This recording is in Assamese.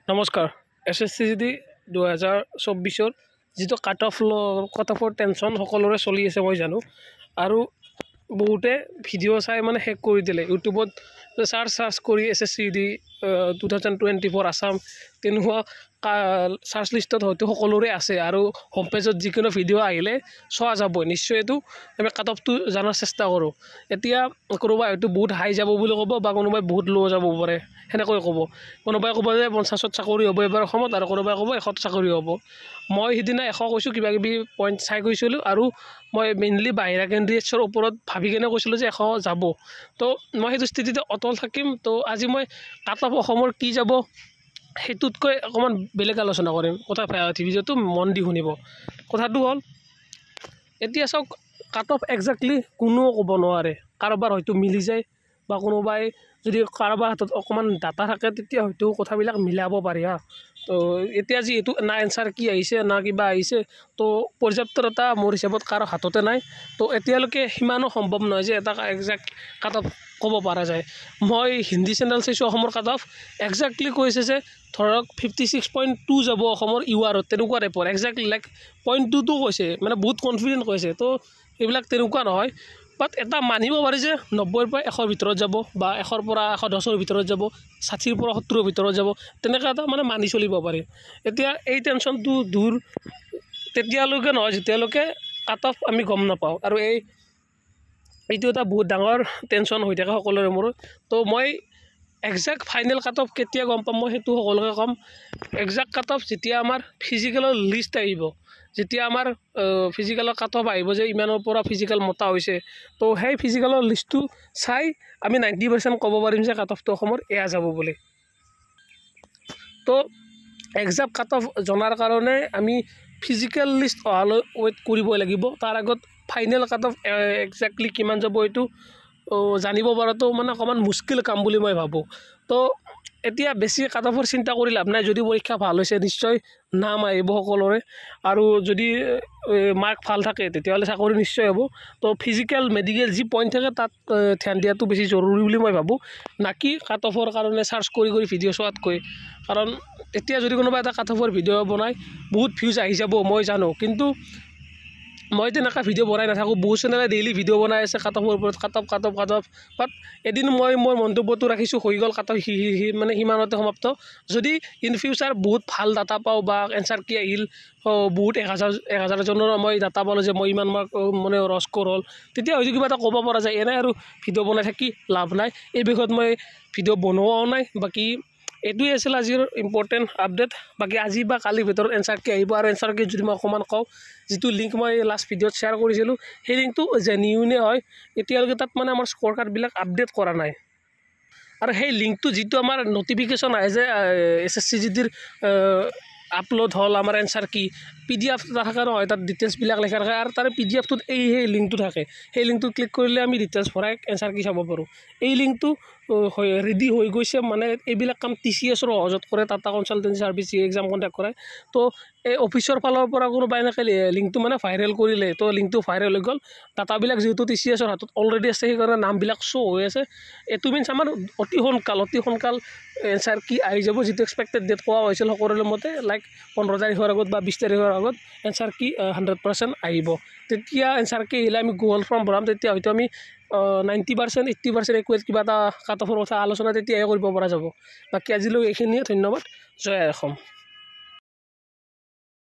নমস্কাৰ SSCGD 2024 যিটো কাট অফৰ টেনশ্যন সকলোৰে চলি আছে মই জানো আৰু বহুতে ভিডিঅ' চাই মানে শেষ কৰি দিলে ইউটিউবত সাৰ্চ কৰি SSCGD 2024 আসাম তেনেকুৱা সাৰ্চ লিষ্টত হয়তো সকলোৰে আছে আৰু হোম পেজত যিকোনো ভিডিঅ' আহিলে চোৱা যাব নিশ্চয় এইটো আমি কাট অফটো জানাৰ চেষ্টা কৰোঁ এতিয়া কোনোবাই হয়তো বহুত হাই যাব বুলি ক'ব বা কোনোবাই বহুত ল' যাব পাৰে সেনেকৈ ক'ব কোনোবাই ক'ব যে 50ত চাকৰি হ'ব এবাৰ অসমত আৰু কোনোবাই ক'ব 100ত চাকৰি হ'ব মই সিদিনা 100 কৈছোঁ কিবা কিবি পইণ্ট চাই কৈছিলোঁ আৰু মই মেইনলি বাহিৰা কেণ্ডিডেটছৰ ওপৰত ভাবি কেনে কৈছিলোঁ যে 100 যাব তো মই সেইটো স্থিতিতে অটল থাকিম তো আজি মই কাট অফ অসমৰ কি যাব সেইটোতকৈ অকণমান বেলেগ আলোচনা কৰিম কথা ভিডিঅ'টো মন দি শুনিব কথাটো হ'ল এতিয়া চাওক কাট অফ একজাক্টলি কোনো ক'ব নোৱাৰে কাৰোবাৰ হয়তো মিলি যায় বা কোনোবাই যদি কাৰোবাৰ হাতত অকণমান ডাটা থাকে তেতিয়া হয়তো কথাবিলাক মিলাব পাৰি তো এতিয়া যিহেতু না এনচাৰ কি আহিছে না কিবা আহিছে তো পৰ্যাপ্ত ডাটা মোৰ হিচাপত কাৰো হাততে নাই তো এতিয়ালৈকে সিমানো সম্ভৱ নহয় যে এটা একজাক্ট কাট অফ ক'ব পৰা যায় মই হিন্দী চেনেল চাইছোঁ অসমৰ কাট অফ একজাক্টলি কৈছে যে ধৰক 56.2 যাব অসমৰ ইউআৰত তেনেকুৱা টাইপৰ একজাক্টলি লাইক 0.2 কৈছে মানে বহুত কনফিডেণ্ট কৈছে তো এইবিলাক তেনেকুৱা নহয় বাট এটা মানিব পাৰি যে 90ৰ পৰা 100ৰ ভিতৰত যাব বা 100ৰ পৰা 110ৰ ভিতৰত যাব 60ৰ পৰা 70ৰ ভিতৰত যাব তেনেকুৱা এটা মানে মানি চলিব পাৰি এতিয়া এই টেনশ্যনটো দূৰ তেতিয়ালৈকে নহয় যেতিয়ালৈকে কাট অফ আমি গম নাপাওঁ আৰু এইটো এটা বহুত ডাঙৰ টেনশ্যন হৈ থাকে সকলোৰে মূৰত তো মই একজাক্ট ফাইনেল কাট অফ কেতিয়া গম পাম মই সেইটো সকলোকে ক'ম একজাক্ট কাট অফ যেতিয়া আমাৰ ফিজিকেলৰ লিষ্ট আহিব যেতিয়া আমাৰ ফিজিকেলৰ কাট অফ আহিব যে ইমানৰ পৰা ফিজিকেল মতা হৈছে তো সেই ফিজিকেলৰ লিষ্টটো চাই আমি 90% ক'ব পাৰিম যে কাট অফটো অসমৰ এয়া যাব বুলি তো একজাক্ট কাট অফ জনাৰ কাৰণে আমি ফিজিকেল লিষ্ট অহালৈ ৱেইট কৰিবই লাগিব তাৰ আগত ফাইনেল কাট অফ একজাক্টলি কিমান যাব এইটো জানিব পৰাটো মানে অকণমান মুস্কিল কাম বুলি মই ভাবোঁ তো এতিয়া বেছি কাট অফৰ চিন্তা কৰি লাভ নাই যদি পৰীক্ষা ভাল হৈছে নিশ্চয় নাম আহিব সকলোৰে আৰু যদি মাৰ্ক ভাল থাকে তেতিয়াহ'লে চাকৰি নিশ্চয় হ'ব তো ফিজিকেল মেডিকেল যি পইণ্ট থাকে তাত ধ্যান দিয়াটো বেছি জৰুৰী বুলি মই ভাবোঁ নাকি কাট অফৰ কাৰণে চাৰ্চ কৰি ভিডিঅ' চোৱাতকৈ কাৰণ এতিয়া যদি কোনোবা এটা কাট অফৰ ভিডিঅ' বনাই বহুত ভিউজ আহি যাব মই জানো কিন্তু মই তেনেকুৱা ভিডিঅ' বনাই নাথাকোঁ বহুত চেনেলে ডেইলি ভিডিঅ' বনাই আছে কাট অফৰ ওপৰত কাট অফ বাট এদিন মই মোৰ মন্তব্যটো ৰাখিছোঁ হৈ গ'ল কাট অফ মানে সিমানতে সমাপ্ত যদি ইন ফিউচাৰ বহুত ভাল ডাটা পাওঁ বা এনচাৰ কি আহিল বহুত 1000জনৰ মই ডাটা পালোঁ যে মই ইমান মাৰ্ক মানে ৰস্কৰ হ'ল তেতিয়া হয়তো কিবা এটা ক'ব পৰা যায় এনে আৰু ভিডিঅ' বনাই থাকি লাভ নাই এই বিষয়ত মই ভিডিঅ' বনোৱাও নাই বাকী এইটোৱে আছিল আজিৰ ইম্পৰ্টেণ্ট আপডেট বাকী আজি বা কালিৰ ভিতৰত এনচাৰ কি আহিব আৰু এনচাৰ কি যদি মই অকণমান কওঁ যিটো লিংক মই লাষ্ট ভিডিঅ'ত শ্বেয়াৰ কৰিছিলোঁ সেই লিংকটো জেনিউনে হয় এতিয়ালৈকে তাত মানে আমাৰ স্ক'ৰ কাৰ্ডবিলাক আপডেট কৰা নাই আৰু সেই লিংকটো যিটো আমাৰ নটিফিকেশ্যন আহে যে SSCGDৰ আপলোড হ'ল আমাৰ এনচাৰ কি PDF থাকে নহয় তাত ডিটেইলছবিলাক লেখা থাকে আৰু তাৰে PDFটোত সেই লিংকটো থাকে সেই লিংকটো ক্লিক কৰিলে আমি ডিটেইলছ ভৰাই এনচাৰ কি চাব পাৰোঁ এই লিংকটো ৰেডি হৈ গৈছে মানে এইবিলাক কাম TCSৰ সহজত কৰে Tata consultancy service exam conduct কৰে তো এই অফিচৰ ফালৰ পৰা কোনোবা এনেকৈ লিংকটো মানে ভাইৰেল কৰিলে তো লিংকটো ভাইৰেল হৈ গ'ল ডাটাবিলাক যিহেতু TCSৰ হাতত অলৰেডি আছে সেইকাৰণে নামবিলাক শ্ব' হৈ আছে এইটো মিনছ আমাৰ অতি সোনকাল এনচাৰ কি আহি যাব যিটো এক্সপেক্টেড ডেট কোৱা হৈছিল সকলোৰে মতে লাইক 15 তাৰিখৰ আগত বা 20 তাৰিখৰ আগত এনচাৰ কি 100% আহিব তেতিয়া এনচাৰ কি আহিলে আমি গুগল ফৰ্ম ভৰাম তেতিয়া হয়তো আমি 90% 80% একুৱেট কিবা এটা কাট অফৰ কথা আলোচনা তেতিয়াহে কৰিব পৰা যাব বাকী আজিলৈ এইখিনিয়ে ধন্যবাদ জয় অসম।